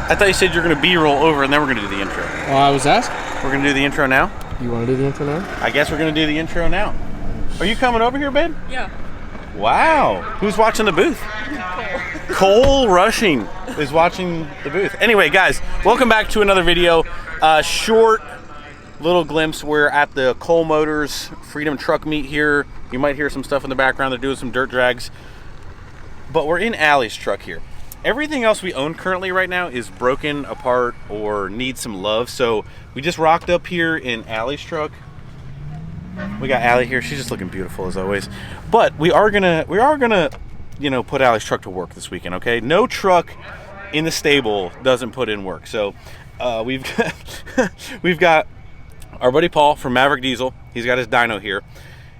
I thought you said you're going to B-roll over and then we're going to do the intro. Well, I was asking. We're going to do the intro now? You want to do the intro now? I guess we're going to do the intro now. Are you coming over here, babe? Yeah. Wow. Who's watching the booth? Cole Rushing is watching the booth. Anyway, guys, welcome back to another video. Short little glimpse. We're at the Cole Motors Freedom Truck Meet here. You might hear some stuff in the background. They're doing some dirt drags. But we're in Allie's truck here. Everything else we own currently right now is broken apart or needs some love. So we just rocked up here in Allie's truck. We got Allie here. She's just looking beautiful as always. But we are gonna, you know, put Allie's truck to work this weekend. Okay, no truck in the stable doesn't put in work. So we've got our buddy Paul from Maverick Diesel. He's got his dyno here.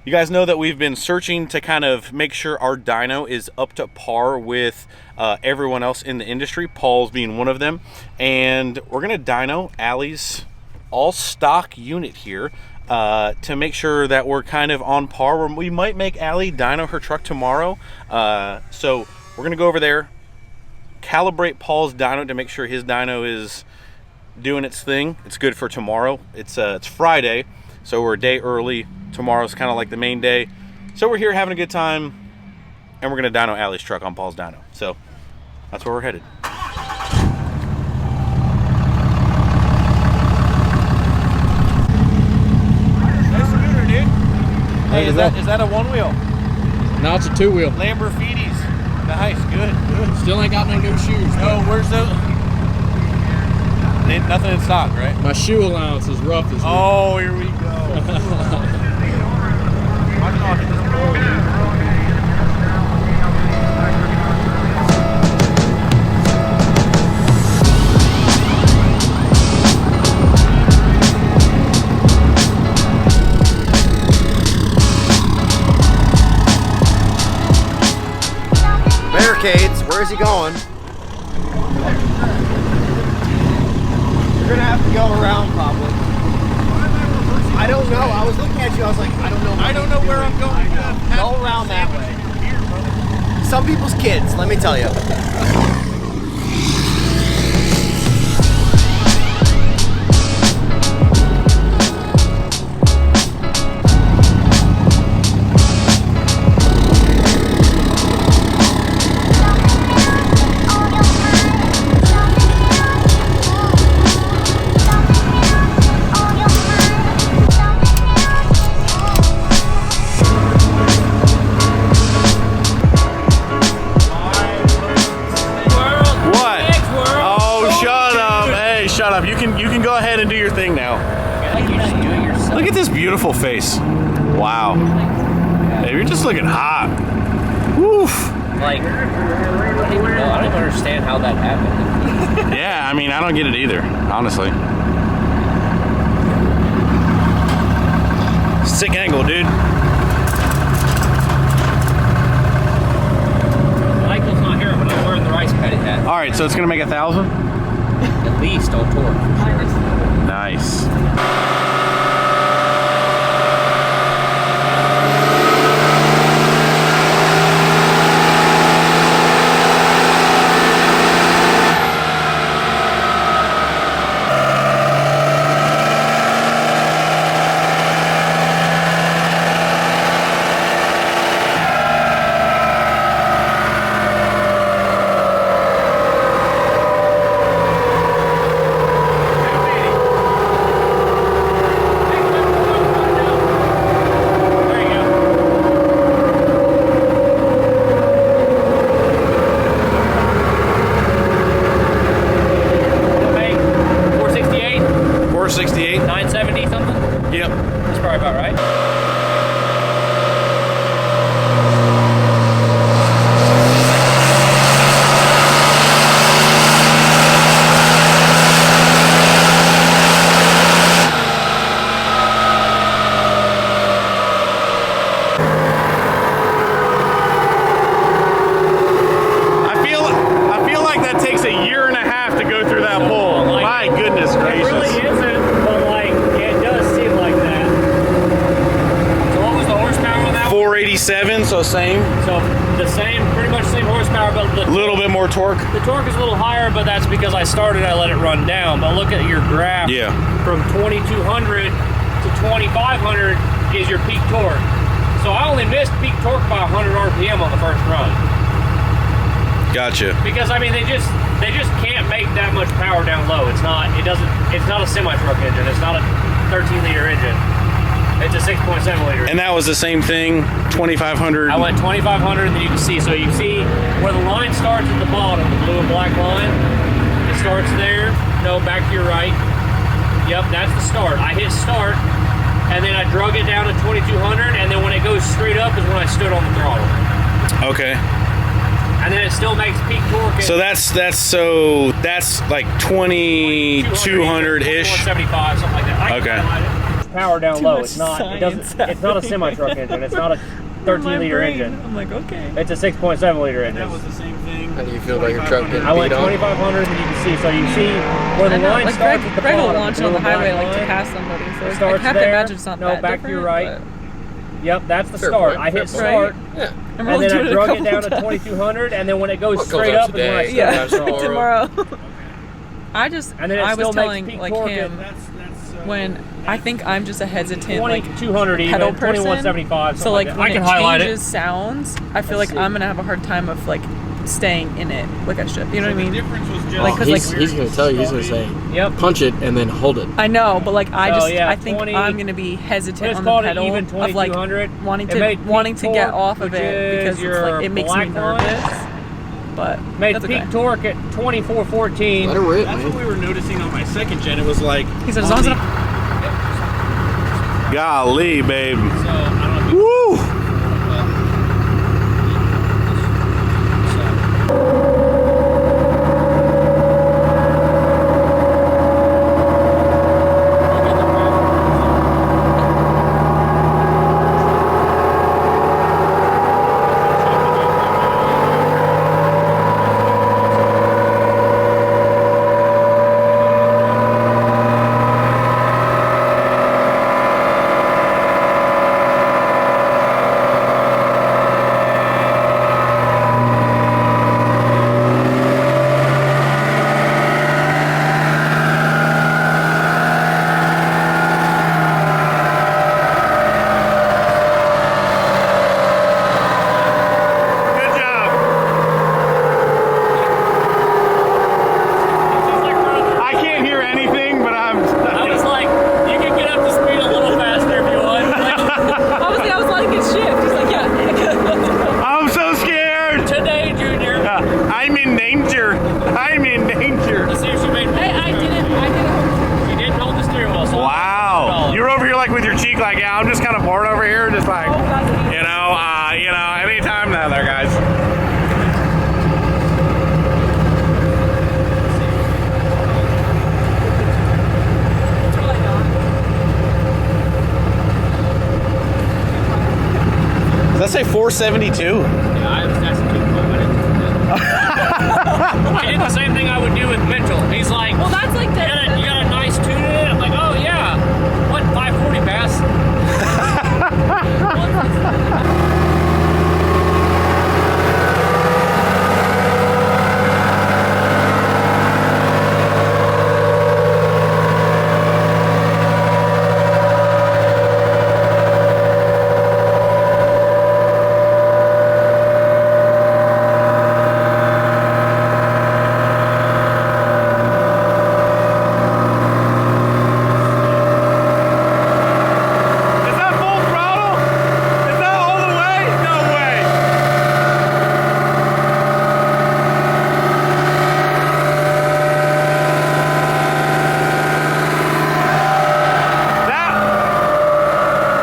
You guys know that we've been searching to kind of make sure our dyno is up to par with everyone else in the industry, Paul's being one of them. And we're gonna dyno Allie's all stock unit here to make sure that we're kind of on par. We might make Allie dyno her truck tomorrow. So we're gonna go over there, calibrate Paul's dyno to make sure his dyno is doing its thing. It's good for tomorrow. It's Friday, so we're a day early. Tomorrow's kind of like the main day. So we're here having a good time, and we're gonna dyno Allie's truck on Paul's dyno. So that's where we're headed. Nice scooter, dude. Hey, is that a one wheel? No, it's a two wheel. Lamborghinis. Nice, good. Still ain't got no new shoes. Oh, where's the? Nothing in stock, right? My shoe allowance is rough as Oh, here we go. Barricades, where is he going? You're gonna have to go around probably. I don't know. I was looking at you, I was like, I don't know. I don't know where I'm going. Go around that way. Some people's kids, let me tell you. You can go ahead and do your thing now. Look at this beautiful face. Wow. Hey, you're just looking hot. Woof. Like, I don't even understand how that happened. Yeah, I mean, I don't get it either, honestly. Sick angle, dude. Michael's not here, but I'm wearing the rice paddy hat. All right, so it's gonna make 1,000? At least on tour. Nice. So same. So the same, pretty much same horsepower, but A little bit more torque. the torque is a little higher, but that's because I let it run down. But look at your graph. Yeah. From 2200 to 2500 is your peak torque. So I only missed peak torque by 100 RPM on the first run. Gotcha. Because I mean they just can't make that much power down low. It's not a semi-truck engine. It's not a 13-liter engine. It's a 6.7 liter. And that was the same thing, 2500. I went 2500, and then you can see. So you see where the line starts at the bottom, the blue and black line. It starts there. No, back to your right. Yep, that's the start. I hit start, and then I drug it down to 2200, and then when it goes straight up is when I stood on the throttle. Okay. And then it still makes peak torque. So that's like 2200-ish. 175, something like that. Okay. Power down Too low. much It's not. It doesn't. science It's not a semi-truck engine. It's not a 13-liter engine. I'm like, okay. It's a 6.7-liter engine. the same thing. How do you feel about your truck getting I went beat on? 2500, and you can see. So you see where the I know, line like starts at the Greg will bottom. launch it on the highway like to pass somebody, so I Starts have to there. imagine it's not No, that back to your different, right. Yep, that's the Fair start. point, I fair hit point. start, Yeah. I'm and only then I doing it a drug it couple down to times. 2200, and then when it goes What straight goes up up is when I today? stood. Yeah, tomorrow. I just, And then it I still was makes telling peak like torque him at when I think I'm just a hesitant like 2200 even, pedal person. 2175. So like that. when I can it highlight changes sounds, I feel like I'm gonna have a hard time of like staying in it like I should. You know what I mean? Like, cause He's gonna tell you. He's gonna say, Yep. punch it and then hold it. I know, but like I So, just yeah, I think 20 I'm gonna be hesitant Let's on the call it pedal even of like 2200. wanting It made to peak get torque, off of which it because is it's like your it makes me black line. nervous. But Made that's peak okay. torque at 2414. Let it rip, That's what man. we were noticing on my second gen. It was like, He said as long as it golly, babe. So I don't know. Woo! Good job. I can't hear anything, but I was like, you can get up to speed a little faster if you want. Like, obviously I was letting it shift. He's like, yeah. I'm so scared. today, Junior. I'm in danger. I'm in danger. Let's see if she made. Hey, I didn't She didn't hold the steering wheel. So Wow. You're over here like with your cheek like, yeah, I'm just kind of bored over here. Just like, anytime now there, guys. Does that say 472? Yeah, I was that's too cool. I did the same thing I would do with Mitchell. He's like, Well, that's like you got a nice tune in it? I'm like, oh yeah. What, 540 pass? Is that full throttle? Is that all the way? No way.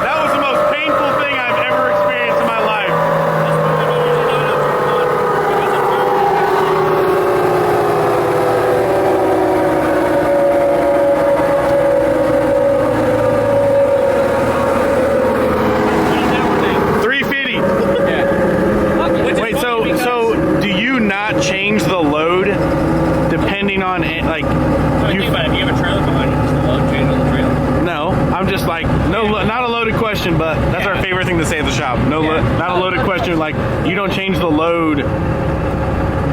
That was the most painful thing I've ever experienced in my life. Yeah. 350. Which is Wait, funny because- so do you not change the load depending on like I mean, think about it. If you have a trailer behind you, just the load change on the trailer. no, I'm just like, not a loaded question, but that's our favorite thing to say at the shop. Not a loaded question. Like, you don't change the load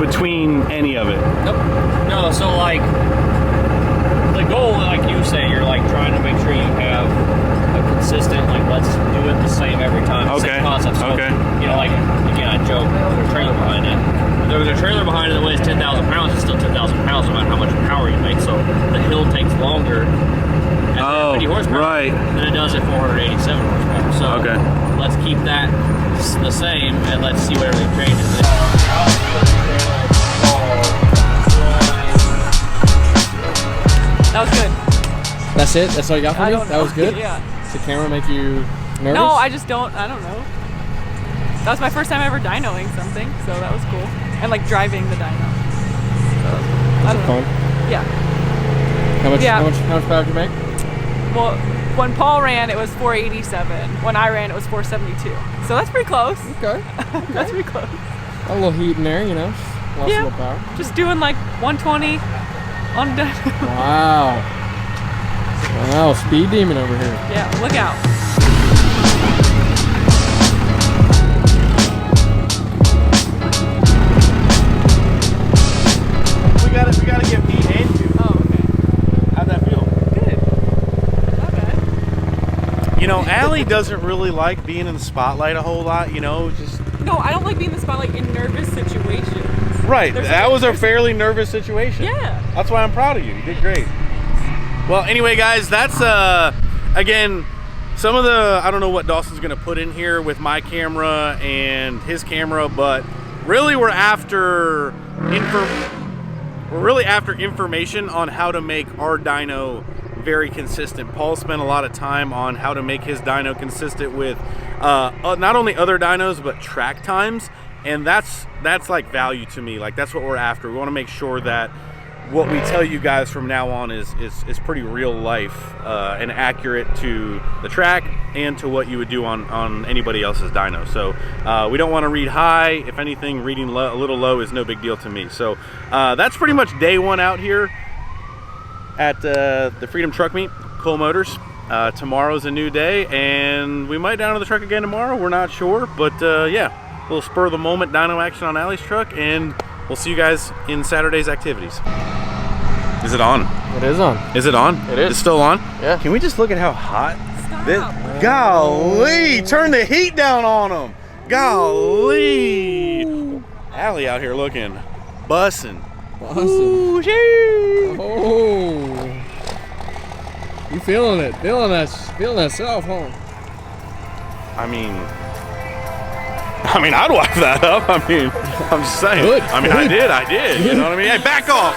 between any of it. Nope. No, so like, the goal, like you say, you're like trying to make sure you have a consistent, like, let's do it the same every time. Okay. Same concept. So, you know, like, again, I joke, there's a trailer behind it. If there was a trailer behind it that weighs 10,000 pounds, it's still 10,000 pounds no matter how much power you make. So the hill takes longer at 50 horsepower than it does at 487 horsepower. So let's keep that the same and let's see what everything changes. That was good. That's it? That's all you got for me? That was good? Yeah. Does the camera make you nervous? No, I don't know. That was my first time ever dynoing something, so that was cool. And like driving the dyno. So, Was it fun? Yeah. How much power did you make? Well, when Paul ran, it was 487. When I ran, it was 472. So that's pretty close. Okay. That's pretty close. A little heat in there, you know. Lost a little power. Just doing like 120 on dyno. Wow. Wow, speed demon over here. Yeah, look out. We gotta get Pete and you. Oh, okay. How'd that feel? Good. Not bad. You know, Allie doesn't really like being in the spotlight a whole lot, you know, just... No, I don't like being in the spotlight in nervous situations. Right, that was a fairly nervous situation. Yeah. That's why I'm proud of you. You did great. Well, anyway, guys, that's, again, some of the, I don't know what Dawson's going to put in here with my camera and his camera, but really we're after information on how to make our dyno very consistent. Paul spent a lot of time on how to make his dyno consistent with not only other dynos, but track times. And that's like value to me. Like, that's what we're after. We want to make sure that what we tell you guys from now on is pretty real life and accurate to the track and to what you would do on anybody else's dyno. So we don't want to read high. If anything, reading a little low is no big deal to me. So that's pretty much day one out here at the Freedom Truck Meet, Cole Motors. Tomorrow's a new day, and we might down to the truck again tomorrow. We're not sure, but yeah, a little spur of the moment dyno action on Allie's truck, and we'll see you guys in Saturday's activities. Is it on? It is on. Is it on? It is. It's still on? Yeah. Can we just look at how hot this? Stop. Golly! Turn the heat down on them. Golly! Allie out here looking bussin'. Awesome. Ooh, Oh. You feeling it? Feeling that self, huh? I mean, I'd wipe that up. I mean, I'm just saying. Good. I mean, I did. You know what I mean? Hey, back off.